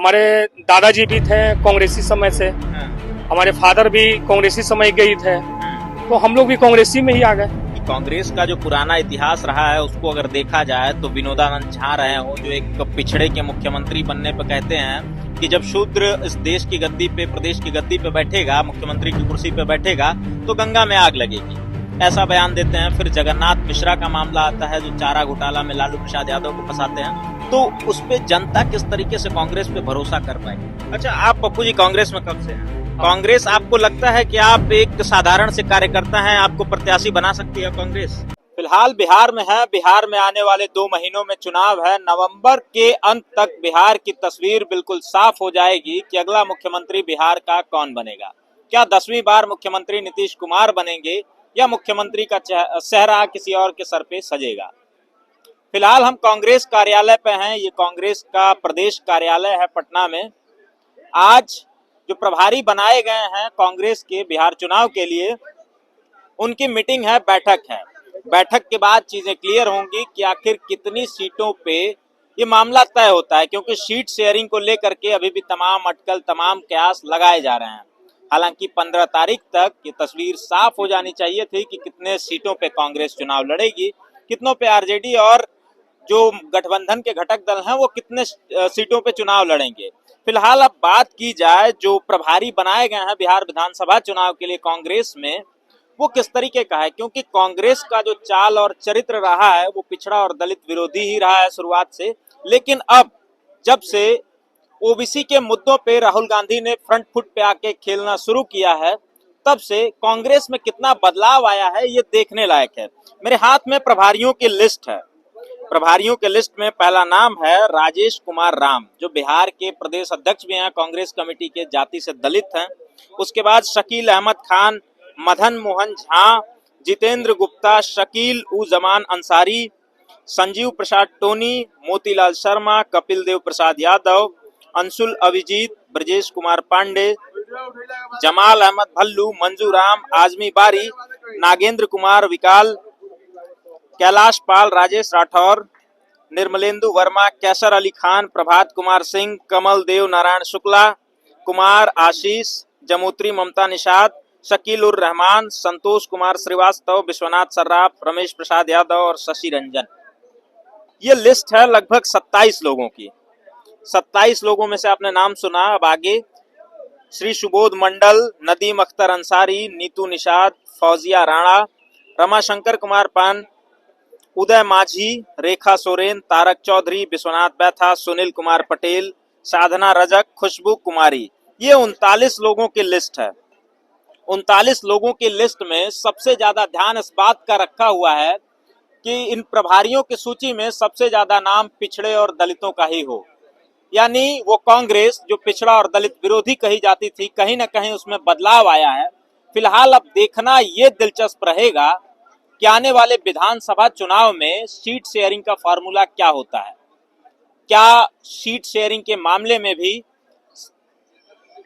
हमारे दादाजी भी थे कांग्रेसी समय से, हमारे फादर भी कांग्रेसी समय के ही थे, तो हम लोग भी कांग्रेसी में ही आ गए। कांग्रेस का जो पुराना इतिहास रहा है उसको अगर देखा जाए तो विनोदानंद झा रहे हो, जो एक पिछड़े के मुख्यमंत्री बनने पर कहते हैं कि जब शूद्र इस देश की गद्दी पे, प्रदेश की गद्दी पे बैठेगा, मुख्यमंत्री की कुर्सी पे बैठेगा तो गंगा में आग लगेगी, ऐसा बयान देते हैं। फिर जगन्नाथ मिश्रा का मामला आता है जो चारा घोटाला में लालू प्रसाद यादव को फंसाते हैं, तो उस पे जनता किस तरीके से कांग्रेस पे भरोसा कर पाएगी। अच्छा, आप पप्पू जी कांग्रेस में कब से हैं? कांग्रेस आपको लगता है कि आप एक साधारण से कार्यकर्ता हैं, आपको प्रत्याशी बना सकती है कांग्रेस? फिलहाल बिहार में है, बिहार में आने वाले 2 महीनों में चुनाव है। नवंबर के अंत तक बिहार की तस्वीर बिल्कुल साफ हो जाएगी कि अगला मुख्यमंत्री बिहार का कौन बनेगा। क्या 10वीं बार मुख्यमंत्री नीतीश कुमार बनेंगे या मुख्यमंत्री का सेहरा किसी और के सर पे सजेगा। फिलहाल हम कांग्रेस कार्यालय पे हैं, ये कांग्रेस का प्रदेश कार्यालय है पटना में। आज जो प्रभारी बनाए गए हैं कांग्रेस के बिहार चुनाव के लिए, उनकी मीटिंग है, बैठक है। बैठक के बाद चीजें क्लियर होंगी कि आखिर कितनी सीटों पे ये मामला तय होता है, क्योंकि सीट शेयरिंग को लेकर के अभी भी तमाम अटकल, तमाम कयास लगाए जा रहे हैं। हालांकि 15 तारीख तक ये तस्वीर साफ हो जानी चाहिए थी कि कितने सीटों पे कांग्रेस चुनाव लड़ेगी, कितनों पे आरजेडी और जो गठबंधन के घटक दल हैं वो कितने सीटों पे चुनाव लड़ेंगे। फिलहाल अब बात की जाए, जो प्रभारी बनाए गए हैं बिहार विधानसभा चुनाव के लिए कांग्रेस में, वो किस तरीके का है, क्योंकि कांग्रेस का जो चाल और चरित्र रहा है वो पिछड़ा और दलित विरोधी ही रहा है शुरुआत से। लेकिन अब जब से ओबीसी के मुद्दों पे राहुल गांधी ने फ्रंट फुट पे आके खेलना शुरू किया है, तब से कांग्रेस में कितना बदलाव आया है ये देखने लायक है। मेरे हाथ में प्रभारियों की लिस्ट है। प्रभारियों के लिस्ट में पहला नाम है राजेश कुमार राम, जो बिहार के प्रदेश अध्यक्ष भी हैं, कांग्रेस कमेटी के, जाति से दलित हैं। उसके बाद शकील अहमद खान, मदन मोहन झा, जितेंद्र गुप्ता, शकील उ जमान अंसारी, संजीव प्रसाद टोनी, मोतीलाल शर्मा, कपिल देव प्रसाद यादव, अंशुल अभिजीत, ब्रजेश कुमार पांडे, जमाल अहमद भल्लू, मंजू राम, आजमी बारी, नागेंद्र कुमार विकाल, कैलाश पाल, राजेश राठौर, निर्मलेंदु वर्मा, कैसर अली खान, प्रभात कुमार सिंह, कमल देव नारायण शुक्ला, कुमार आशीष, जमोत्री ममता निषाद, शकील उर रहमान, संतोष कुमार श्रीवास्तव, विश्वनाथ सर्राफ, रमेश प्रसाद यादव और शशि रंजन। ये लिस्ट है लगभग 27 लोगों की। 27 लोगों में से आपने नाम सुना। अब आगे श्री सुबोध मंडल, नदीम अख्तर अंसारी, नीतू निषाद, फौजिया राणा, रमाशंकर कुमार पान, उदय माझी, रेखा सोरेन, तारक चौधरी, विश्वनाथ बैथा, सुनील कुमार पटेल, साधना रजक, खुशबू कुमारी। ये 39 लोगों की लिस्ट है। 39 लोगों की लिस्ट में सबसे ज्यादा ध्यान इस बात का रखा हुआ है कि इन प्रभारियों की सूची में सबसे ज्यादा नाम पिछड़े और दलितों का ही हो। यानी वो कांग्रेस जो पिछड़ा और दलित विरोधी कही जाती थी, कहीं ना कहीं उसमें बदलाव आया है। फिलहाल अब देखना ये दिलचस्प रहेगा कि आने वाले विधानसभा चुनाव में सीट शेयरिंग का फॉर्मूला क्या होता है। क्या सीट शेयरिंग के मामले में भी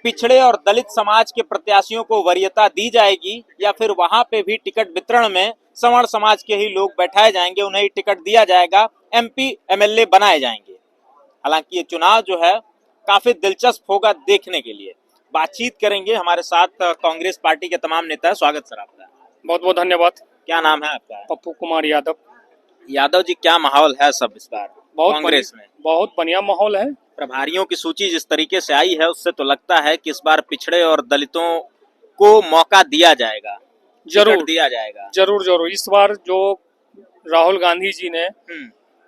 पिछड़े और दलित समाज के प्रत्याशियों को वरीयता दी जाएगी, या फिर वहां पे भी टिकट वितरण में सवर्ण समाज के ही लोग बैठाए जाएंगे, उन्हें ही टिकट दिया जाएगा, एमपी एमएलए बनाए जाएंगे। हालांकि ये चुनाव जो है काफी दिलचस्प होगा देखने के लिए। बातचीत करेंगे, हमारे साथ कांग्रेस पार्टी के तमाम नेता है। स्वागत सर आपका। बहुत बहुत धन्यवाद। क्या नाम है आपका? पप्पू कुमार यादव। यादव जी, क्या माहौल है सब इस बार कांग्रेस में? बहुत बढ़िया माहौल है। प्रभारियों की सूची जिस तरीके से आई है उससे तो लगता है कि इस बार पिछड़े और दलितों को मौका दिया जाएगा, जरूर दिया जाएगा। जरूर। इस बार जो राहुल गांधी जी ने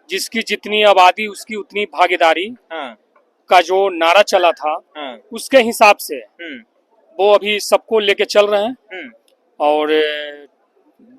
जिसकी जितनी आबादी उसकी उतनी भागीदारी का जो नारा चला था, उसके हिसाब से वो अभी सबको लेके चल रहे हैं और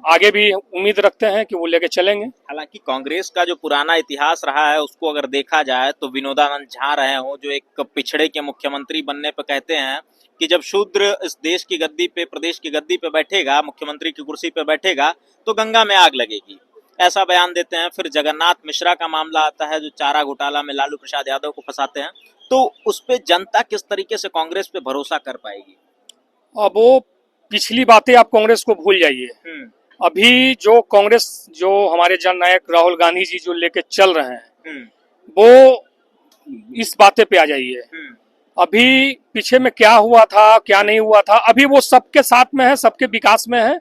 आगे भी उम्मीद रखते हैं कि वो लेके चलेंगे। हालांकि कांग्रेस का जो पुराना इतिहास रहा है उसको अगर देखा जाए तो विनोदानंद झा रहे हो, जो एक पिछड़े के मुख्यमंत्री बनने पर कहते हैं कि जब शूद्र इस देश की गद्दी पे, प्रदेश की गद्दी पे बैठेगा, मुख्यमंत्री की कुर्सी पे बैठेगा तो गंगा में आग लगेगी, ऐसा बयान देते हैं। फिर जगन्नाथ मिश्रा का मामला आता है जो चारा घोटाला में लालू प्रसाद यादव को फंसाते हैं, तो उस पे जनता किस तरीके से कांग्रेस पे भरोसा कर पाएगी? अब वो पिछली बातें आप कांग्रेस को भूल जाइए। अभी जो कांग्रेस, जो हमारे जननायक राहुल गांधी जी जो लेके चल रहे हैं, वो इस बातें पे आ जाइए। अभी पीछे में क्या हुआ था क्या नहीं हुआ था, अभी वो सबके साथ में है, सबके विकास में है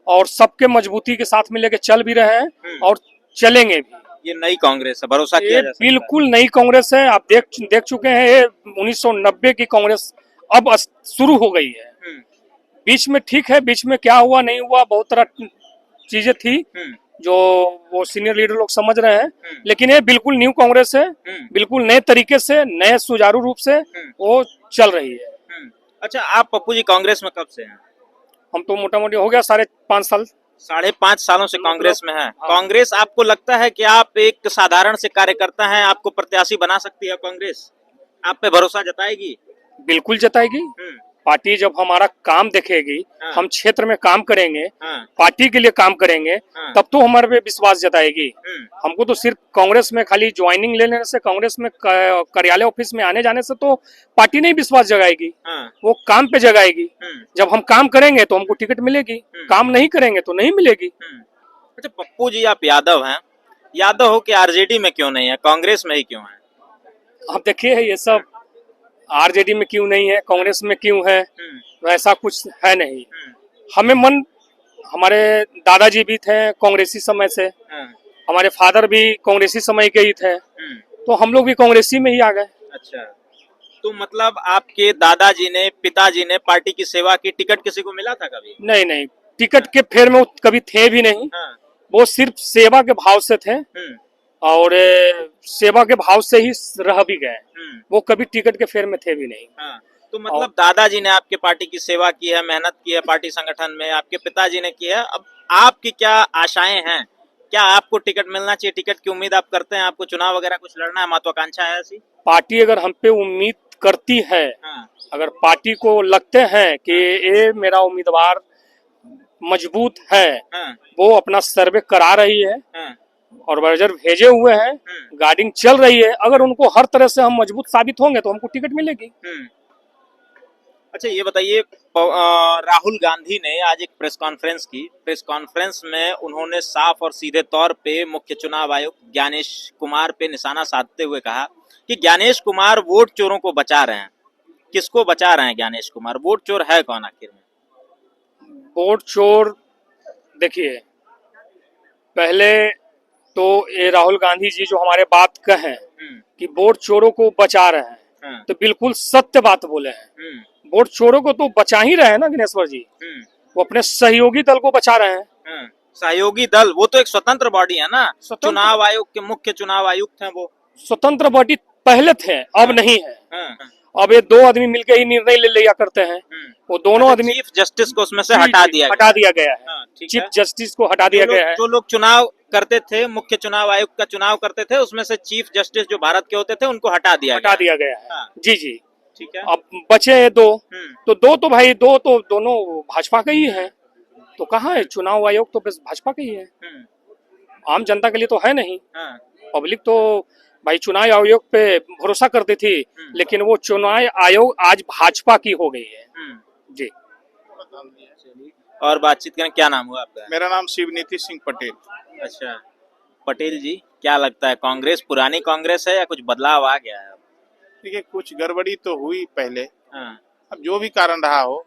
और सबके मजबूती के साथ में लेके चल भी रहे हैं और चलेंगे भी। ये नई कांग्रेस है, भरोसा किया जा सकता है? बिल्कुल नई कांग्रेस है। आप देख चुके हैं, ये 1990 की कांग्रेस अब शुरू हो गई है। बीच में ठीक है, बीच में क्या हुआ नहीं हुआ, बहुत तरह चीजें थी जो वो सीनियर लीडर लोग समझ रहे हैं, लेकिन ये बिल्कुल न्यू कांग्रेस है, बिल्कुल नए तरीके से, नए सुचारू रूप से वो चल रही है। अच्छा, आप पप्पू जी कांग्रेस में कब से हैं? हम तो मोटा मोटी हो गया 5.5 साल। 5.5 सालों से कांग्रेस में है। हाँ। कांग्रेस, आपको लगता है कि आप एक साधारण से कार्यकर्ता हैं, आपको प्रत्याशी बना सकती है कांग्रेस? आप पे भरोसा जताएगी? बिल्कुल जताएगी। पार्टी जब हमारा काम देखेगी, हम क्षेत्र में काम करेंगे, पार्टी के लिए काम करेंगे, तब तो हमारे पे विश्वास जताएगी। हमको तो सिर्फ कांग्रेस में खाली ज्वाइनिंग ले लेने से, कांग्रेस में कार्यालय ऑफिस में आने जाने से तो पार्टी नहीं विश्वास जगाएगी, वो काम पे जगाएगी। जब हम काम करेंगे तो हमको टिकट मिलेगी, काम नहीं करेंगे तो नहीं मिलेगी। अच्छा पप्पू जी, आप यादव हैं, यादव हो कि आरजेडी में क्यों नहीं है, कांग्रेस में ही क्यों है? आप देखिए ये सब आरजेडी में क्यों नहीं है, कांग्रेस में क्यों है, वैसा कुछ है नहीं। हमें मन, हमारे दादाजी भी थे कांग्रेसी समय से, हमारे फादर भी कांग्रेसी समय के ही थे, तो हम लोग भी कांग्रेसी में ही आ गए। अच्छा, तो मतलब आपके दादाजी ने, पिताजी ने पार्टी की सेवा की, टिकट किसी को मिला था कभी? नहीं नहीं, टिकट के फेर में वो कभी थे भी नहीं। वो सिर्फ सेवा के भाव से थे और सेवा के भाव से ही रह भी गए, वो कभी टिकट के फेर में थे भी नहीं। तो मतलब दादाजी ने आपके पार्टी की सेवा की है, मेहनत की है पार्टी संगठन में, आपके पिताजी ने की है। अब आपकी क्या आशाएं हैं? क्या आपको टिकट मिलना चाहिए? टिकट की उम्मीद आप करते हैं? आपको चुनाव वगैरह कुछ लड़ना है, महत्वाकांक्षा है ऐसी? पार्टी अगर हम पे उम्मीद करती है, अगर पार्टी को लगते हैं कि ये मेरा उम्मीदवार मजबूत है, वो अपना सर्वे करा रही है और वर्जर भेजे हुए हैं, गार्डिंग चल रही है, अगर उनको हर तरह से हम मजबूत साबित होंगे तो हमको टिकट मिलेगी। अच्छा ये बताइए, राहुल गांधी ने आज एक प्रेस कॉन्फ्रेंस की, प्रेस कॉन्फ्रेंस में उन्होंने साफ और सीधे तौर पे मुख्य चुनाव आयुक्त ज्ञानेश कुमार पे निशाना साधते हुए कहा कि ज्ञानेश कुमार वोट चोरों को बचा रहे हैं। किसको बचा रहे हैं ज्ञानेश कुमार? वोट चोर है कौन आखिर में? वोट चोर, देखिए पहले तो ये राहुल गांधी जी जो हमारे बात कहें कि वोट चोरों को बचा रहे हैं, तो बिल्कुल सत्य बात बोले हैं। वोट चोरों को तो बचा ही रहे हैं ना ज्ञानेश्वर जी, वो अपने सहयोगी दल को बचा रहे हैं। सहयोगी दल, वो तो एक स्वतंत्र बॉडी है ना, चुनाव आयोग के मुख्य चुनाव आयुक्त हैं वो। स्वतंत्र बॉडी पहले थे, अब नहीं है। अब ये दो आदमी मिलकर ही निर्णय ले लिया करते हैं, वो दोनों आदमी। चीफ जस्टिस को उसमें से हटा दिया गया है। चीफ जस्टिस को हटा दिया गया है। जो लोग चुनाव करते थे, मुख्य चुनाव आयुक्त का चुनाव करते थे, उसमें से चीफ जस्टिस जो भारत के होते थे उनको हटा दिया गया है। जी जी, ठीक है। अब बचे हैं दो, तो भाई दो तो दोनों भाजपा के ही है, तो कहाँ है चुनाव आयोग? तो बस भाजपा के ही है, आम जनता के लिए तो है नहीं। पब्लिक तो भाई चुनाव आयोग पे भरोसा करती थी, लेकिन वो चुनाव आयोग आज भाजपा की हो गई है। जी, और बातचीत करें। क्या नाम हुआ आपका? मेरा नाम शिवनीति सिंह पटेल। अच्छा पटेल जी, क्या लगता है कांग्रेस पुरानी कांग्रेस है या कुछ बदलाव आ गया है? देखिए कुछ गड़बड़ी तो हुई पहले, अब जो भी कारण रहा हो,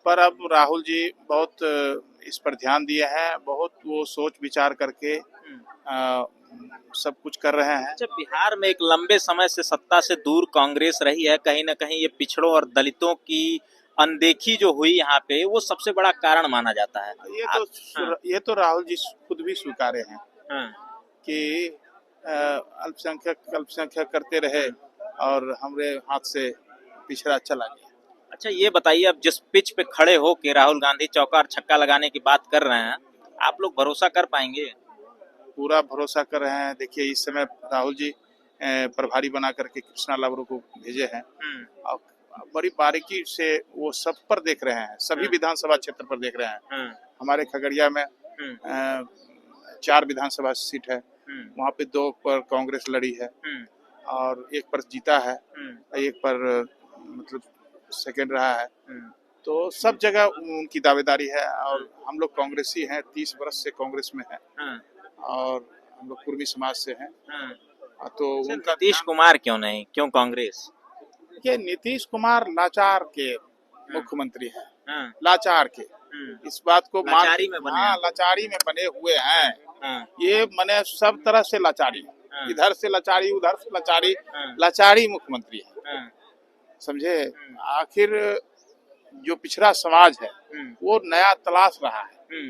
पर अब राहुल जी बहुत इस पर ध्यान दिए हैं, बहुत वो सोच विचार करके सब कुछ कर रहे हैं। अच्छा, बिहार में एक लंबे समय से सत्ता से दूर कांग्रेस रही है, कहीं ना कहीं ये पिछड़ों और दलितों की अनदेखी जो हुई यहाँ पे, वो सबसे बड़ा कारण माना जाता है। ये तो राहुल जी खुद भी स्वीकारे हैं कि अल्पसंख्यक करते रहे और हमरे हाथ से पिछड़ा चला गया। अच्छा ये बताइए, अब जिस पिच पे खड़े हो के राहुल गांधी चौका और छक्का लगाने की बात कर रहे हैं, आप लोग भरोसा कर पाएंगे? पूरा भरोसा कर रहे हैं। देखिए इस समय राहुल जी प्रभारी बना करके कृष्णा लावरो को भेजे हैं और बड़ी बारीकी से वो सब पर देख रहे हैं, सभी विधानसभा क्षेत्र पर देख रहे हैं। हमारे खगड़िया में 4 विधानसभा सीट है, वहाँ पे 2 पर कांग्रेस लड़ी है और 1 पर जीता है, 1 पर मतलब सेकंड रहा है। तो सब जगह उनकी दावेदारी है और हम लोग कांग्रेसी हैं, 30 वर्ष से कांग्रेस में है और हम लोग कुर्मी समाज से हैं। तो उनका नीतीश कुमार क्यों नहीं, क्यों कांग्रेस? ये नीतीश कुमार लाचार के मुख्यमंत्री हैं, हाँ, लाचार के, इस बात को लाचारी में बने हाँ, हैं। लाचारी में बने हुए हैं। हाँ, ये मने सब तरह से लाचारी, हाँ, इधर से लाचारी, उधर से लाचारी, हाँ, लाचारी मुख्यमंत्री है, हाँ, समझे। आखिर जो पिछड़ा समाज है वो नया तलाश रहा है।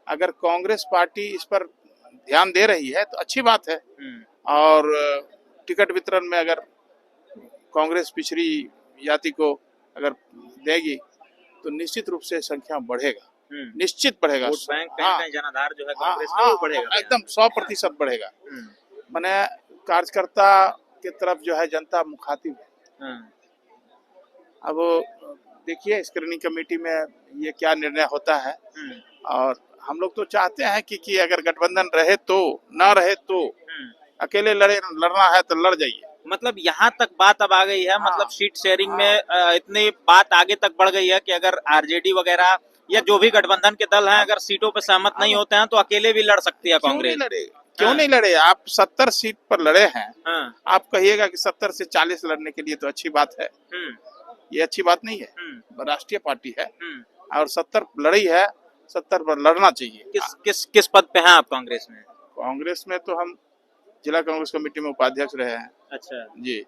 अगर कांग्रेस पार्टी इस पर ध्यान दे रही है तो अच्छी बात है, और टिकट वितरण में अगर कांग्रेस पिछड़ी जाति को अगर देगी तो निश्चित रूप से संख्या बढ़ेगा, निश्चित बढ़ेगा। वोट बैंक कहीं हाँ, कहीं जनाधार जो है हाँ, कांग्रेस का हाँ, वो बढ़ेगा एकदम 100% बढ़ेगा। माने कार्यकर्ता के तरफ जो है जनता मुखातिब है। अब देखिए स्क्रीनिंग कमेटी में ये क्या निर्णय होता है, और हम लोग तो चाहते हैं कि अगर गठबंधन रहे तो, ना रहे तो अकेले लड़ना है तो लड़ जाइए। मतलब यहाँ तक बात अब आ गई है, मतलब सीट शेयरिंग में इतनी बात आगे तक बढ़ गई है कि अगर आरजेडी वगैरह या जो भी गठबंधन के दल हैं अगर सीटों पे सहमत नहीं होते हैं तो अकेले भी लड़ सकती है कांग्रेस। क्यों नहीं लड़े? आप 70 सीट पर लड़े हैं, हाँ, आप कहिएगा कि 70 से 40 लड़ने के लिए तो अच्छी बात है। ये अच्छी बात नहीं है। राष्ट्रीय पार्टी है और 70 लड़ी है, 70 पर लड़ना चाहिए। किस पद पे हैं आप कांग्रेस में? कांग्रेस में तो हम जिला कांग्रेस कमेटी में उपाध्यक्ष रहे हैं। अच्छा जी,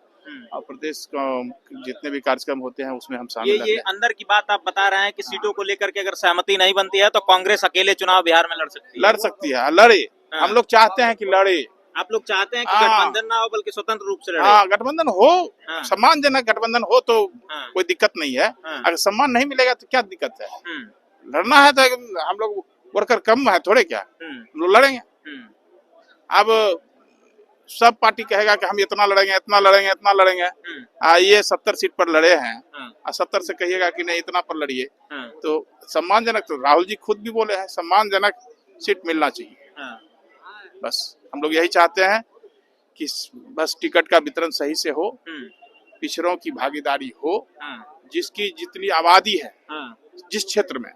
और प्रदेश जितने भी कार्यक्रम होते हैं उसमें हम शामिल रहते ये हैं। अंदर की बात आप बता रहे हैं कि सीटों को लेकर के अगर सहमति नहीं बनती है तो कांग्रेस अकेले चुनाव बिहार में लड़ सकती है। लड़ सकती है, लड़े। हाँ। हम लोग चाहते हैं कि लड़े। आप लोग चाहते हैं कि हाँ। गठबंधन ना हो बल्कि स्वतंत्र रूप से लड़े? हाँ, गठबंधन हो, हाँ। सम्मानजनक गठबंधन हो तो हाँ। कोई दिक्कत नहीं है। हाँ। अगर सम्मान नहीं मिलेगा तो क्या दिक्कत है? लड़ना है तो हम लोग वर्कर कम है थोड़े, क्या लोग लड़ेंगे। अब सब पार्टी कहेगा कि हम इतना लड़ेंगे, इतना लड़ेंगे, इतना लड़ेंगे। ये 70 सीट पर लड़े हैं और 70 से कहिएगा कि नहीं इतना पर लड़िए, तो सम्मानजनक, तो राहुल जी खुद भी बोले हैं सम्मानजनक सीट मिलना चाहिए। बस हम लोग यही चाहते हैं कि बस टिकट का वितरण सही से हो, पिछड़ों की भागीदारी हो, जिसकी जितनी आबादी है जिस क्षेत्र में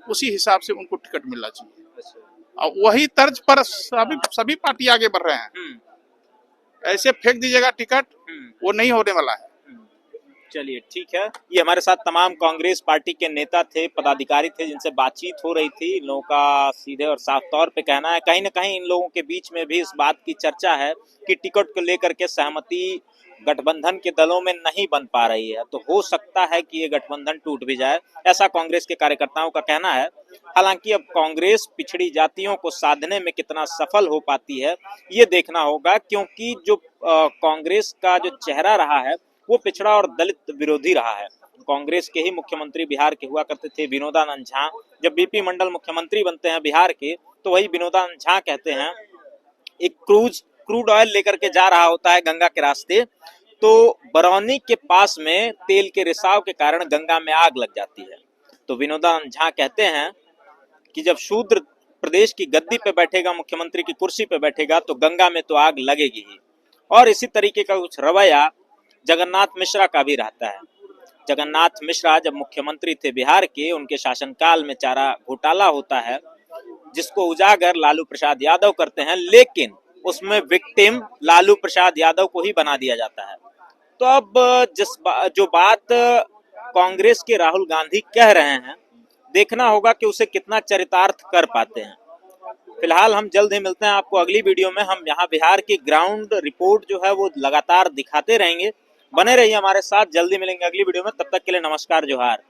उसी हिसाब से उनको टिकट मिलना चाहिए। और वही तर्ज पर सभी पार्टी आगे बढ़ रहे हैं। ऐसे फेंक दीजिएगा टिकट, वो नहीं होने वाला है। चलिए ठीक है, ये हमारे साथ तमाम कांग्रेस पार्टी के नेता थे, पदाधिकारी थे जिनसे बातचीत हो रही थी। इन लोगों का सीधे और साफ तौर पे कहना है, कहीं ना कहीं इन लोगों के बीच में भी इस बात की चर्चा है कि टिकट को लेकर के सहमति गठबंधन के दलों में नहीं बन पा रही है, तो हो सकता है कि ये गठबंधन टूट भी जाए, ऐसा कांग्रेस के कार्यकर्ताओं का कहना है। हालांकि अब कांग्रेस पिछड़ी जातियों को साधने में कितना सफल हो पाती है ये देखना होगा, क्योंकि जो कांग्रेस का जो चेहरा रहा है वो पिछड़ा और दलित विरोधी रहा है। कांग्रेस के ही मुख्यमंत्री बिहार के हुआ करते थे विनोदानंद झा। जब बीपी मंडल मुख्यमंत्री बनते हैं बिहार के तो वही विनोदानंद झा कहते हैं एक क्रूड ऑयल लेकर के जा रहा होता है गंगा के रास्ते, तो बरौनी के पास में तेल के रिसाव के कारण गंगा में आग लग जाती है। तो विनोदानंद झा कहते हैं कि जब शूद्र प्रदेश की गद्दी पे बैठेगा, मुख्यमंत्री की कुर्सी पे बैठेगा तो गंगा में तो आग लगेगी ही। और इसी तरीके का कुछ रवैया जगन्नाथ मिश्रा का भी रहता है। जगन्नाथ मिश्रा जब मुख्यमंत्री थे बिहार के, उनके शासनकाल में चारा घोटाला होता है जिसको उजागर लालू प्रसाद यादव करते हैं, लेकिन उसमें विक्टिम लालू प्रसाद यादव को ही बना दिया जाता है। तो अब जो बात कांग्रेस के राहुल गांधी कह रहे हैं, देखना होगा कि उसे कितना चरितार्थ कर पाते हैं। फिलहाल हम जल्द ही मिलते हैं आपको अगली वीडियो में। हम यहाँ बिहार की ग्राउंड रिपोर्ट जो है वो लगातार दिखाते रहेंगे। बने रहिए हमारे साथ, जल्दी मिलेंगे अगली वीडियो में। तब तक के लिए नमस्कार, जोहार।